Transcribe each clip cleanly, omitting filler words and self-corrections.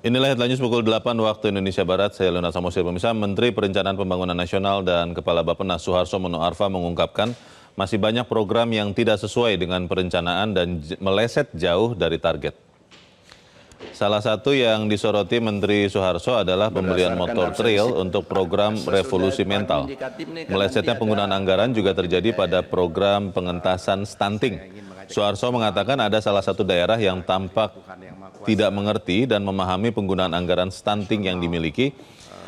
Inilah headline news pukul 8 waktu Indonesia Barat. Saya Leonard Samosir. Pemirsa, Menteri Perencanaan Pembangunan Nasional dan Kepala Bappenas Suharso Mono Arfa mengungkapkan masih banyak program yang tidak sesuai dengan perencanaan dan meleset jauh dari target. Salah satu yang disoroti Menteri Suharso adalah pembelian motor trail untuk program revolusi mental. Melesetnya penggunaan anggaran juga terjadi pada program pengentasan stunting. Suharso mengatakan ada salah satu daerah yang tampak tidak mengerti dan memahami penggunaan anggaran stunting yang dimiliki.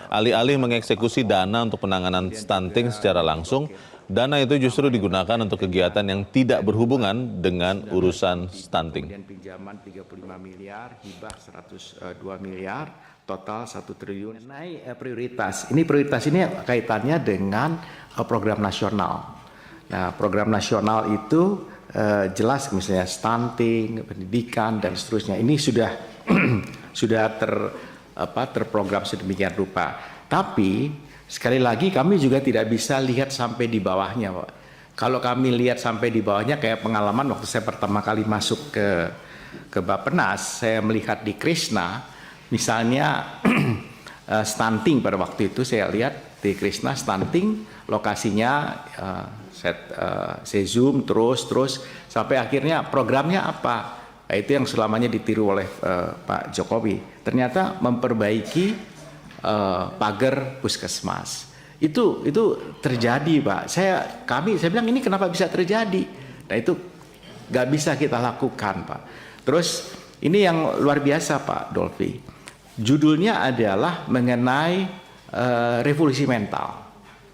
Alih-alih mengeksekusi dana untuk penanganan stunting secara langsung, dana itu justru digunakan untuk kegiatan yang tidak berhubungan dengan urusan stunting. Pinjaman 35 miliar, hibah 102 miliar, total 1 triliun. Mengenai prioritas, prioritas ini kaitannya dengan program nasional. Nah, program nasional itu jelas misalnya stunting, pendidikan dan seterusnya. Ini sudah terprogram sedemikian rupa. Tapi sekali lagi kami juga tidak bisa lihat sampai di bawahnya, Pak. Kalau kami lihat sampai di bawahnya, kayak pengalaman waktu saya pertama kali masuk ke Bappenas, saya melihat di Krishna, misalnya stunting pada waktu itu saya lihat di Krishna stunting, lokasinya saya zoom terus sampai akhirnya programnya apa? Nah, itu yang selamanya ditiru oleh Pak Jokowi. Ternyata memperbaiki pagar puskesmas. Itu terjadi, Pak. Saya bilang ini kenapa bisa terjadi? Nah, itu nggak bisa kita lakukan, Pak. Terus ini yang luar biasa, Pak Dolphy. Judulnya adalah mengenai revolusi mental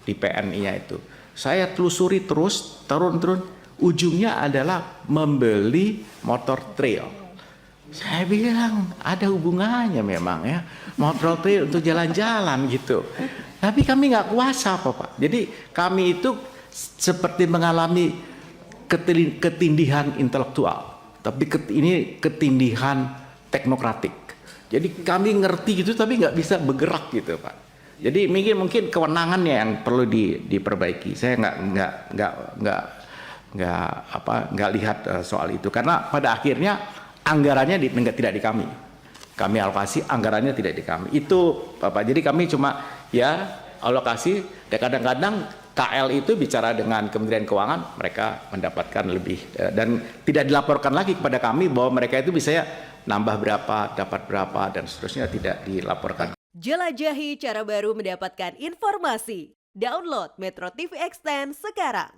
di PNI-nya itu. Saya telusuri terus, turun. Ujungnya adalah membeli motor trail. Saya bilang ada hubungannya memang ya, motor trail untuk jalan-jalan gitu. Tapi kami nggak kuasa Pak. Jadi kami itu seperti mengalami ketindihan intelektual. Tapi ini ketindihan teknokratik. Jadi kami ngerti gitu tapi nggak bisa bergerak gitu Pak. Jadi mungkin kewenangannya yang perlu diperbaiki. Saya nggak lihat soal itu karena pada akhirnya anggarannya tidak di kami. Kami alokasi anggarannya tidak di kami. Itu Bapak. Jadi kami cuma ya alokasi dan kadang-kadang KL itu bicara dengan Kementerian Keuangan, mereka mendapatkan lebih dan tidak dilaporkan lagi kepada kami bahwa mereka itu bisa nambah berapa, dapat berapa dan seterusnya tidak dilaporkan. Jelajahi cara baru mendapatkan informasi. Download Metro TV Extend sekarang.